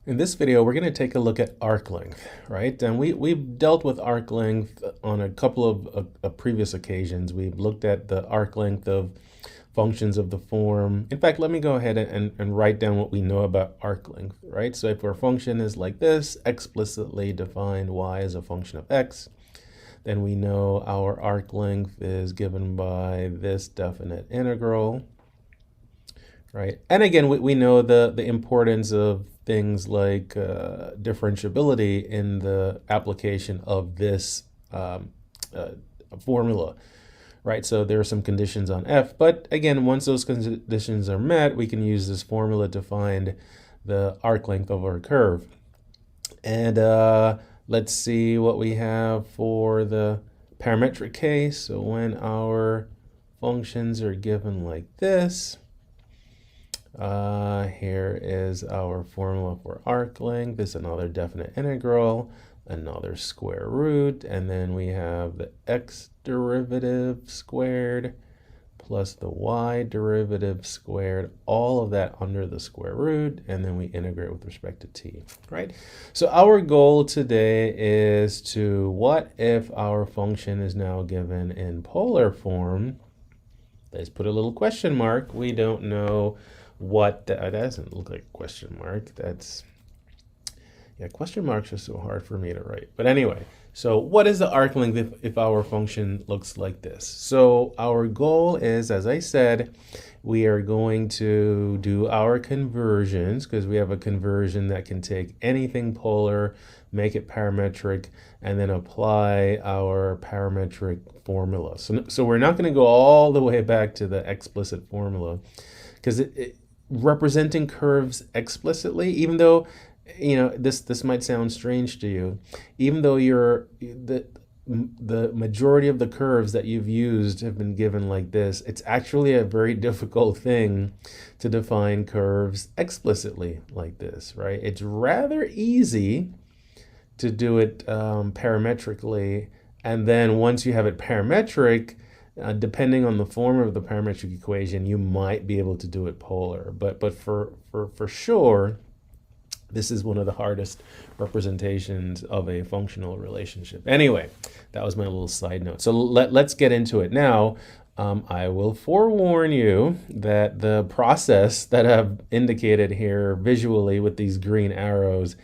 In this video, we're going to take a look at arc length, right? And we've dealt with arc length on a couple of previous occasions. We've looked at the arc length of functions of the form. In fact, let me go ahead and write down what we know about arc length, right? So if our function is like this, explicitly defined y as a function of x, then we know our arc length is given by this definite integral, right? And again, we know the importance of things like differentiability in the application of this formula, right? So there are some conditions on f, but again, once those conditions are met, we can use this formula to find the arc length of our curve. And let's see what we have for the parametric case. So when our functions are given like this, here is our formula for arc length. This is another definite integral, another square root, and then we have the x derivative squared plus the y derivative squared, all of that under the square root, and then we integrate with respect to t, right? So our goal today is to, what if our function is now given in polar form? Let's put a little question mark. We don't know what that doesn't look like a question mark. That's, yeah, question marks are so hard for me to write. But anyway, so what is the arc length if our function looks like this? So our goal is, as I said, we are going to do our conversions, because we have a conversion that can take anything polar, make it parametric, and then apply our parametric formula. So we're not going to go all the way back to the explicit formula, because representing curves explicitly, even though, you know, this might sound strange to you, even though the majority of the curves that you've used have been given like this, it's actually a very difficult thing to define curves explicitly like this, right? It's rather easy to do it parametrically, and then once you have it parametric, depending on the form of the parametric equation, you might be able to do it polar. But for sure, this is one of the hardest representations of a functional relationship. Anyway, that was my little side note. So let's get into it now. I will forewarn you that the process that I've indicated here visually with these green arrows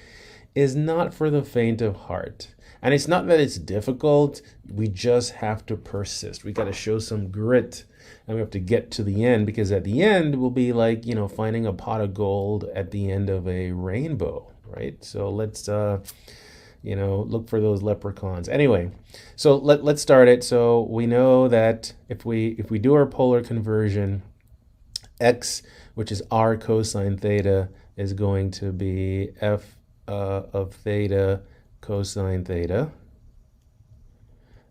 is not for the faint of heart. And it's not that it's difficult, we just have to persist. We got to show some grit, and we have to get to the end, because at the end will be like, you know, finding a pot of gold at the end of a rainbow, right? So let's, you know, look for those leprechauns. Anyway, so let's start it. So we know that if we do our polar conversion, x, which is r cosine theta, is going to be f of theta cosine theta.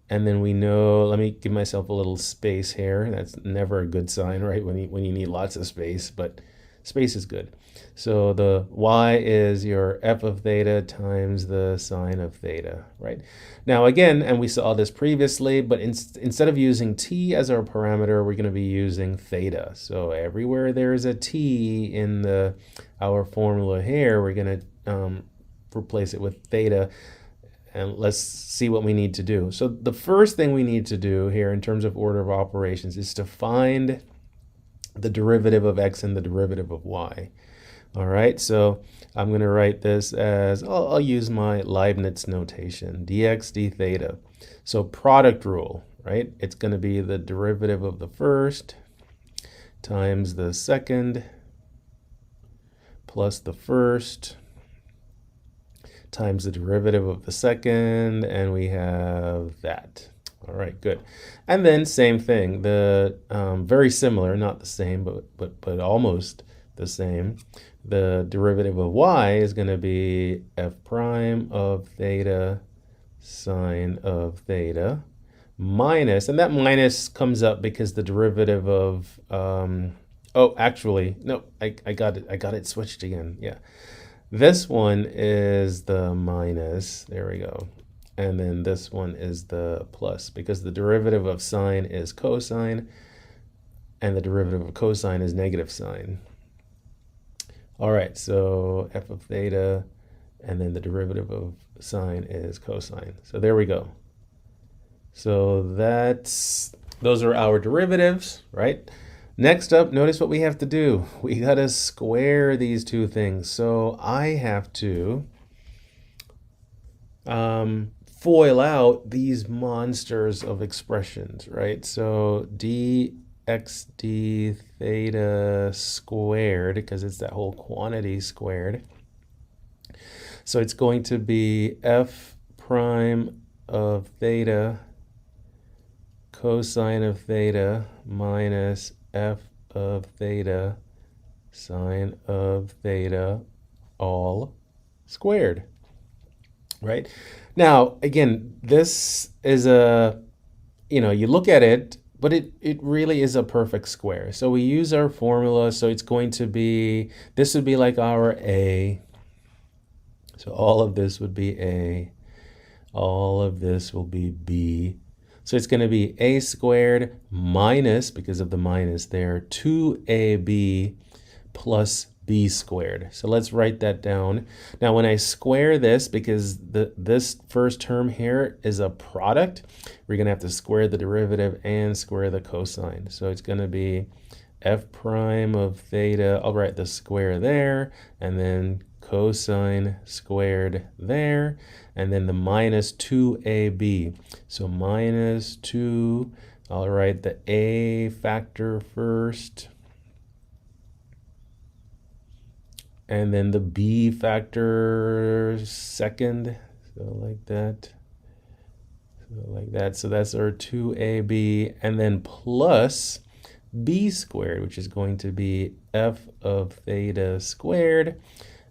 And then we know, let me give myself a little space here. That's never a good sign, right? When you need lots of space, but space is good. So the y is your f of theta times the sine of theta, right? Now again, and we saw this previously, but instead of using t as our parameter, we're going to be using theta. So everywhere there is a t in our formula here, we're going to replace it with theta. And let's see what we need to do. So the first thing we need to do here in terms of order of operations is to find the derivative of x and the derivative of y. All right, so I'm going to write this as, I'll use my Leibniz notation, dx d theta. So product rule, right? It's going to be the derivative of the first times the second plus the first times the derivative of the second, and we have that. All right, good. And then same thing, the very similar, not the same, but almost the same. The derivative of y is going to be f prime of theta sine of theta minus, and that minus comes up because the derivative of, oh, actually, no, I got it switched again, yeah. This one is the minus, there we go. And then this one is the plus, because the derivative of sine is cosine, and the derivative of cosine is negative sine. All right, so f of theta, and then the derivative of sine is cosine. So there we go. So those are our derivatives, right? Next up, notice what we have to do. We got to square these two things. So I have to FOIL out these monsters of expressions, right? So dx d theta squared, because it's that whole quantity squared. So it's going to be f prime of theta cosine of theta minus f of theta sine of theta all squared, right? Now, again, this is you look at it, but it really is a perfect square. So we use our formula, so it's going to be, this would be like our A. So all of this would be A. All of this will be B. So it's going to be A squared minus, because of the minus there, 2AB plus B squared. So let's write that down. Now when I square this, because this first term here is a product, we're going to have to square the derivative and square the cosine. So it's going to be f prime of theta, I'll write the square there, and then cosine squared there, and then the minus 2ab. So minus 2, I'll write the a factor first, and then the b factor second, so like that. So that's our 2ab, and then plus b squared, which is going to be f of theta squared,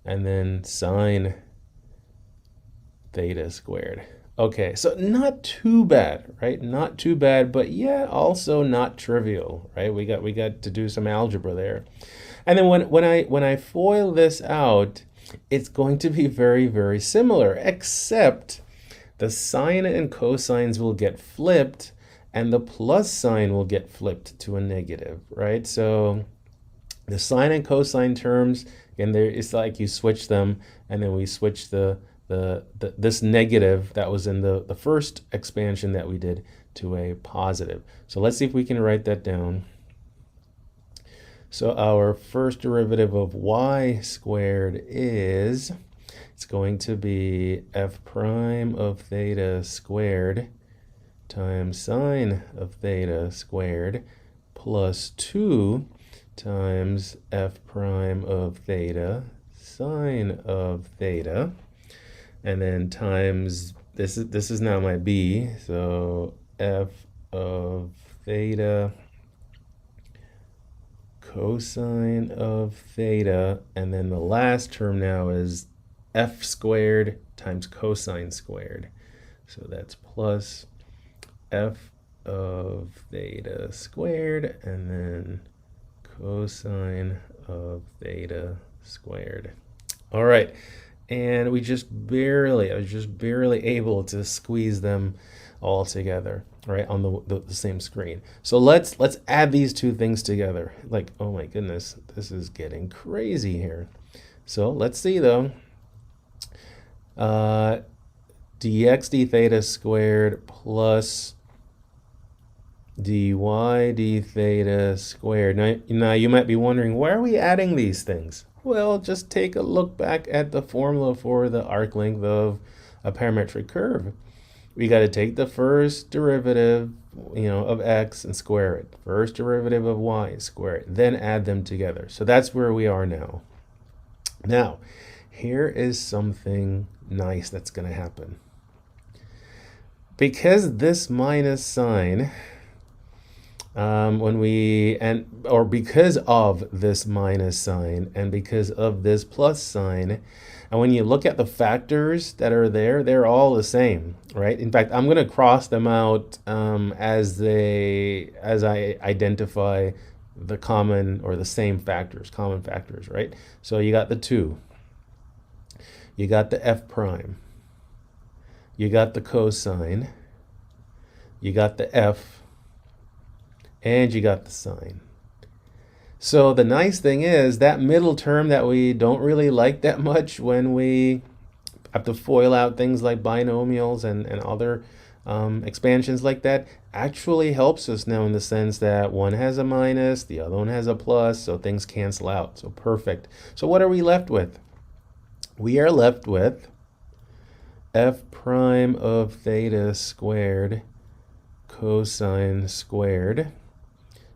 and then sine theta squared. Okay, so not too bad, right? Not too bad, but yeah, also not trivial, right? We got to do some algebra there. And then when I FOIL this out, it's going to be very, very similar, except the sine and cosines will get flipped, and the plus sign will get flipped to a negative, right? So the sine and cosine terms, again, it's like you switch them, and then we switch this negative that was in the first expansion that we did to a positive. So let's see if we can write that down. So our first derivative of y squared is, it's going to be f prime of theta squared times sine of theta squared plus 2 times f prime of theta sine of theta, and then times, this is now my b, so f of theta cosine of theta, and then the last term now is f squared times cosine squared. So that's plus f of theta squared, and then cosine of theta squared. All right, and I was just barely able to squeeze them all together, right, on the same screen. So let's add these two things together. Like, oh my goodness, this is getting crazy here. So let's see though. Dx d theta squared plus dy d theta squared. Now you might be wondering, why are we adding these things? Well, just take a look back at the formula for the arc length of a parametric curve. We got to take the first derivative, of x and square it. First derivative of y, square it, then add them together. So that's where we are now. Now, here is something nice that's going to happen. Because this minus sign, because of this minus sign and because of this plus sign, and when you look at the factors that are there, they're all the same, right? In fact, I'm going to cross them out as I identify the common or the same factors, common factors, right? So you got the 2, you got the f prime, you got the cosine, you got the f, and you got the sine. So the nice thing is that middle term that we don't really like that much when we have to FOIL out things like binomials and other expansions like that actually helps us now in the sense that one has a minus, the other one has a plus, so things cancel out. So perfect. So what are we left with? We are left with f prime of theta squared cosine squared.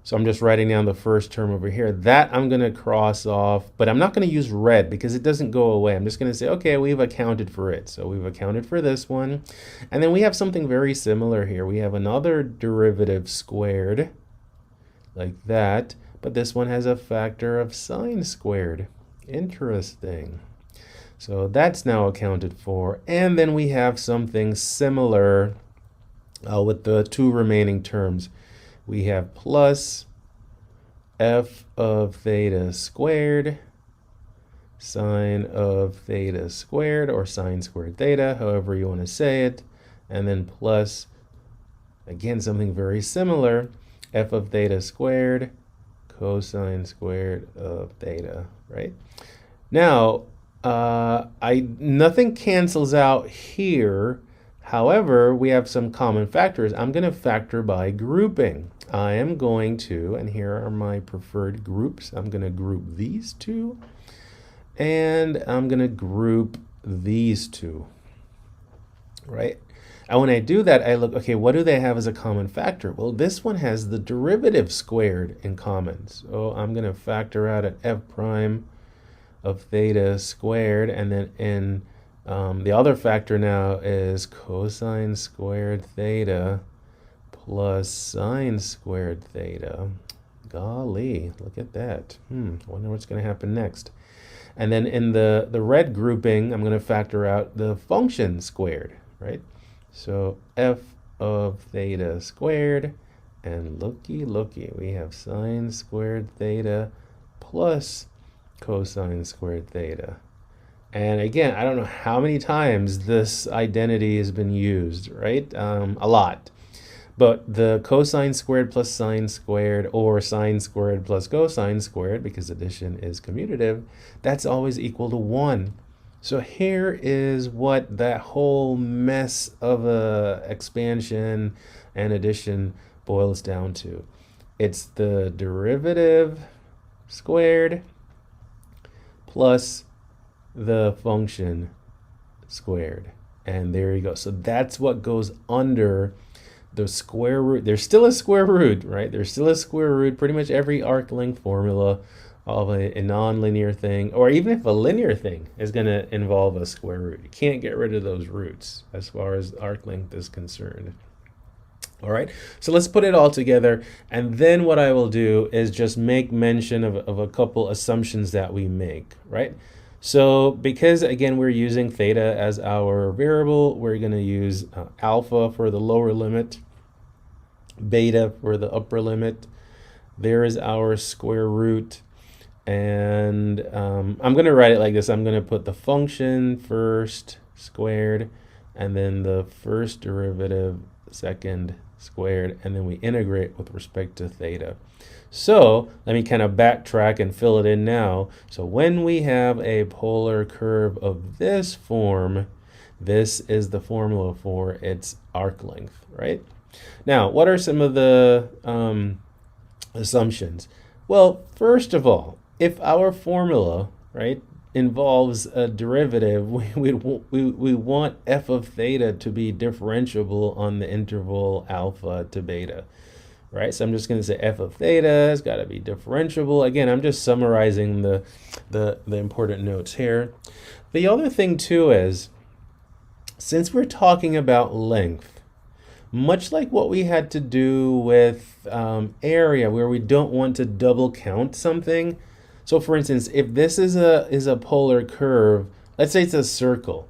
So I'm just writing down the first term over here. That I'm going to cross off, but I'm not going to use red because it doesn't go away. I'm just going to say, okay, we've accounted for it. So we've accounted for this one. And then we have something very similar here. We have another derivative squared, like that, but this one has a factor of sine squared. Interesting. So that's now accounted for. And then we have something similar with the two remaining terms. We have plus f of theta squared sine of theta squared, or sine squared theta, however you want to say it, and then plus, again, something very similar, f of theta squared cosine squared of theta, right? Now, nothing cancels out here. However, we have some common factors. I'm going to factor by grouping. I am going to, and here are my preferred groups. I'm going to group these two, and I'm going to group these two, right? And when I do that, I look, okay, what do they have as a common factor? Well, this one has the derivative squared in common. So I'm going to factor out an f prime of theta squared, and then in the other factor now is cosine squared theta plus sine squared theta. Golly, look at that. I wonder what's going to happen next. And then in the red grouping, I'm going to factor out the function squared, right? So f of theta squared, and looky, we have sine squared theta plus cosine squared theta. And again, I don't know how many times this identity has been used, right? A lot. But the cosine squared plus sine squared, or sine squared plus cosine squared, because addition is commutative, that's always equal to 1. So here is what that whole mess of a expansion and addition boils down to. It's the derivative squared plus the function squared, and there you go. So that's what goes under the square root. There's still a square root, right? There's still a square root. Pretty much every arc length formula of a nonlinear thing, or even if a linear thing, is going to involve a square root. You can't get rid of those roots as far as arc length is concerned. All right, so let's put it all together, and then what I will do is just make mention of a couple assumptions that we make, right? So because, again, we're using theta as our variable, we're going to use alpha for the lower limit, beta for the upper limit. There is our square root, and I'm going to write it like this. I'm going to put the function first squared, and then the first derivative second squared, and then we integrate with respect to theta. So let me kind of backtrack and fill it in now. So when we have a polar curve of this form, this is the formula for its arc length, right? Now, what are some of the assumptions? Well, first of all, if our formula, right, involves a derivative, we want f of theta to be differentiable on the interval alpha to beta. Right, so I'm just going to say f of theta has got to be differentiable. Again, I'm just summarizing the important notes here. The other thing too is, since we're talking about length, much like what we had to do with area, where we don't want to double count something. So for instance, if this is a polar curve, let's say it's a circle,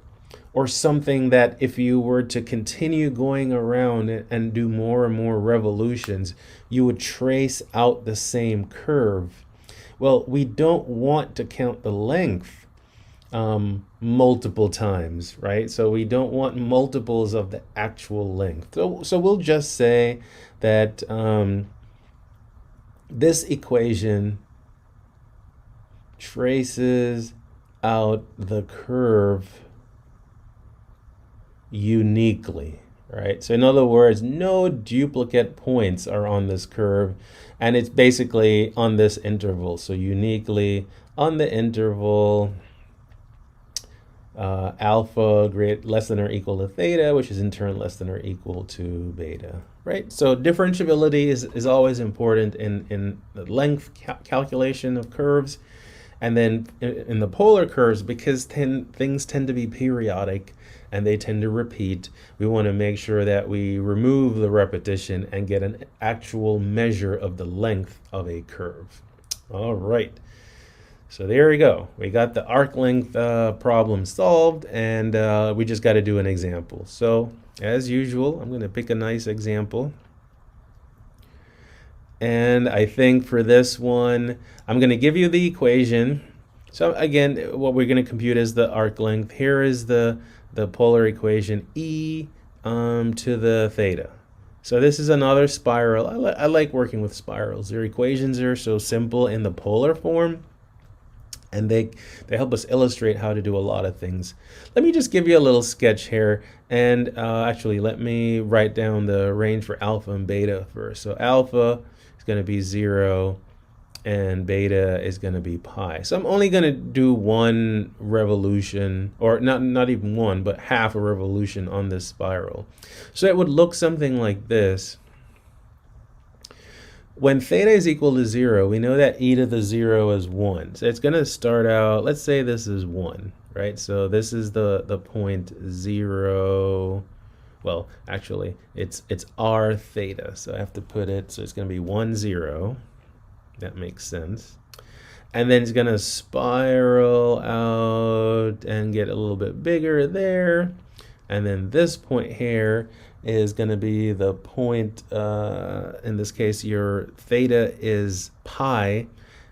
or something that if you were to continue going around and do more and more revolutions, you would trace out the same curve. Well, we don't want to count the length multiple times, right? So we don't want multiples of the actual length. So we'll just say that this equation traces out the curve uniquely, right? So in other words, no duplicate points are on this curve, and it's basically on this interval. So uniquely on the interval alpha less than or equal to theta, which is in turn less than or equal to beta, right? So differentiability is always important in the length calculation of curves. And then in the polar curves, because things tend to be periodic and they tend to repeat, we want to make sure that we remove the repetition and get an actual measure of the length of a curve. All right. So there we go. We got the arc length problem solved, and we just got to do an example. So as usual, I'm going to pick a nice example. And I think for this one, I'm going to give you the equation. So again, what we're going to compute is the arc length. Here is the polar equation, e to the theta. So this is another spiral. I like working with spirals. Their equations are so simple in the polar form, and they help us illustrate how to do a lot of things. Let me just give you a little sketch here, and actually let me write down the range for alpha and beta first. So alpha is going to be 0, and beta is going to be pi. So I'm only going to do one revolution, or not even one, but half a revolution on this spiral. So it would look something like this. When theta is equal to 0, we know that e to the 0 is 1. So it's going to start out, let's say this is 1, right? So this is the point 0. Well, actually, it's r theta. So I have to put it, so it's going to be 1, 0. That makes sense. And then it's going to spiral out and get a little bit bigger there. And then this point here is going to be the point, in this case, your theta is pi,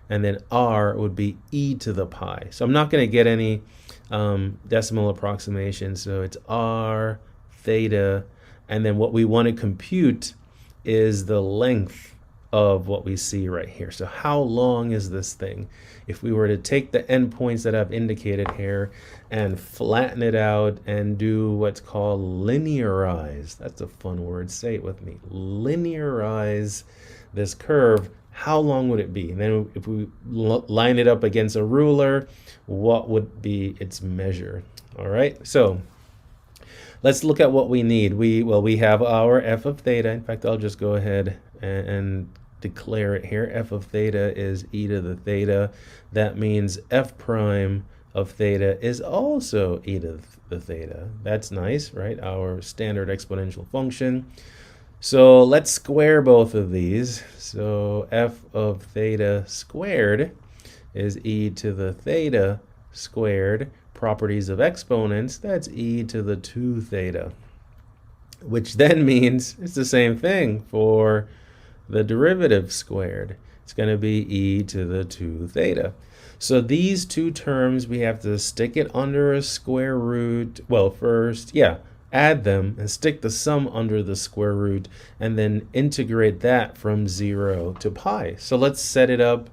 and then r would be e to the pi. So I'm not going to get any decimal approximation. So it's r theta, and then what we want to compute is the length of what we see right here. So how long is this thing? If we were to take the endpoints that I've indicated here and flatten it out and do what's called linearize, that's a fun word, say it with me, linearize this curve, how long would it be? And then if we line it up against a ruler, what would be its measure? All right, so let's look at what we need. We have our f of theta. In fact, I'll just go ahead and declare it here. F of theta is e to the theta. That means f prime of theta is also e to the theta. That's nice, right? Our standard exponential function. So let's square both of these. So f of theta squared is e to the theta squared. Properties of exponents, that's e to the 2 theta, which then means it's the same thing for the derivative squared. It's going to be e to the 2 theta. So these two terms, we have to stick it under a square root. Well, first, add them and stick the sum under the square root, and then integrate that from 0 to pi. So let's set it up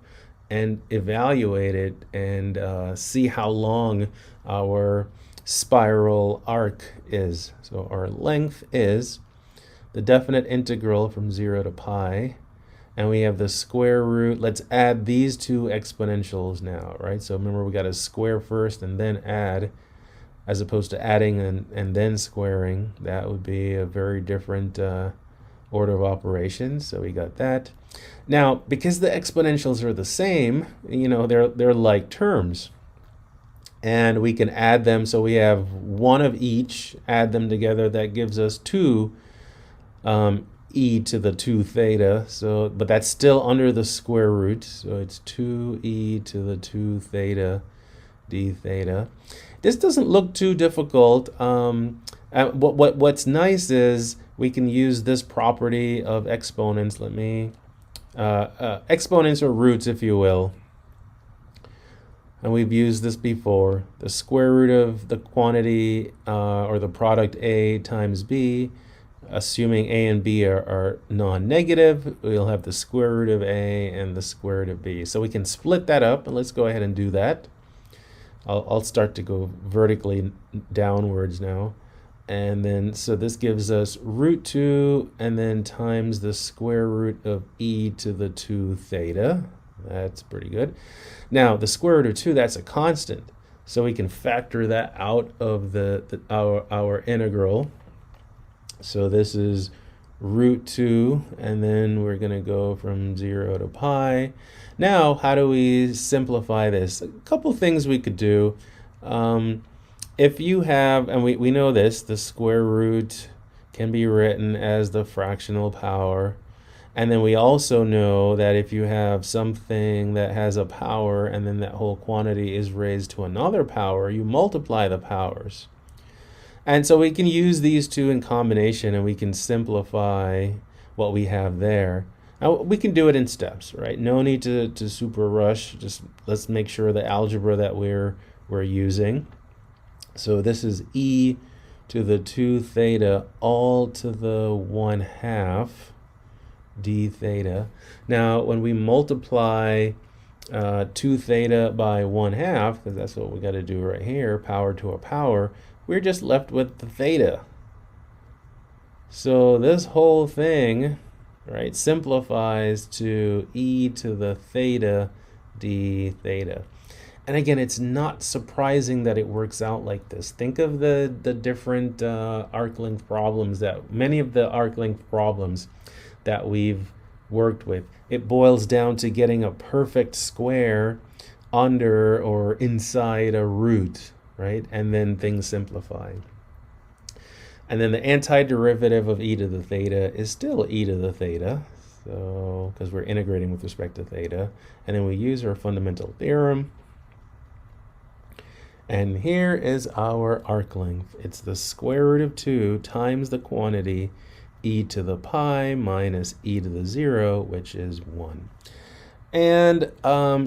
and evaluate it and see how long our spiral arc is. So our length is the definite integral from 0 to pi, and we have the square root. Let's add these two exponentials now, right? So remember, we got to square first and then add, as opposed to adding and then squaring. That would be a very different order of operations. So we got that. Now, because the exponentials are the same, they're like terms, and we can add them. So we have one of each, add them together. That gives us 2 e to the 2 theta. So, but that's still under the square root. So it's 2e to the 2 theta d theta. This doesn't look too difficult. What's nice is we can use this property of exponents. Let me exponents or roots, if you will. And we've used this before. The square root of the quantity or the product a times b assuming a and b are non-negative, we'll have the square root of a and the square root of b. So we can split that up, and let's go ahead and do that. I'll start to go vertically downwards now. And then, so this gives us root 2 and then times the square root of e to the 2 theta. That's pretty good. Now, the square root of 2, that's a constant. So we can factor that out of our integral. So this is root 2, and then we're going to go from 0 to pi. Now, how do we simplify this? A couple things we could do. If you have, and we know this, the square root can be written as the fractional power. And then we also know that if you have something that has a power and then that whole quantity is raised to another power, you multiply the powers. And so we can use these two in combination and we can simplify what we have there. Now we can do it in steps, right? No need to super rush. Just let's make sure the algebra that we're using. So this is e to the 2 theta all to the 1/2 d theta. Now when we multiply 2 theta by 1/2, because that's what we got to do right here, power to a power, we're just left with the theta. So this whole thing, right, simplifies to e to the theta d theta. And again, it's not surprising that it works out like this. Think of the different arc length problems many of the arc length problems that we've worked with. It boils down to getting a perfect square under or inside a root, right? And then things simplify. And then the antiderivative of e to the theta is still e to the theta, so because we're integrating with respect to theta. And then we use our fundamental theorem. And here is our arc length. It's the square root of 2 times the quantity e to the pi minus e to the 0, which is 1. And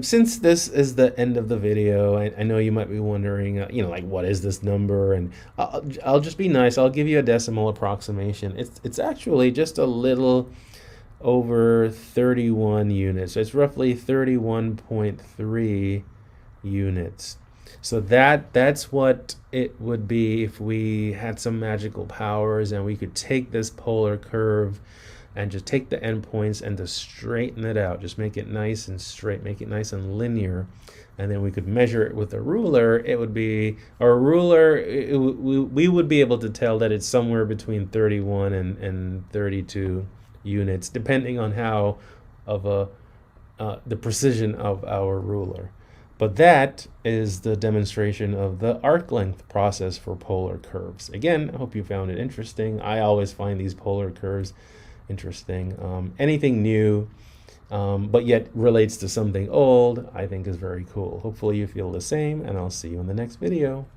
since this is the end of the video, I know you might be wondering, like, what is this number? And I'll just be nice. I'll give you a decimal approximation. It's actually just a little over 31 units. So it's roughly 31.3 units. So that's what it would be if we had some magical powers and we could take this polar curve and just take the endpoints and just straighten it out. Just make it nice and straight, make it nice and linear. And then we could measure it with a ruler. It would be, or a ruler, we would be able to tell that it's somewhere between 31 and 32 units, depending on how of the precision of our ruler. But that is the demonstration of the arc length process for polar curves. Again, I hope you found it interesting. I always find these polar curves interesting. Anything new, but yet relates to something old, I think is very cool. Hopefully you feel the same, and I'll see you in the next video.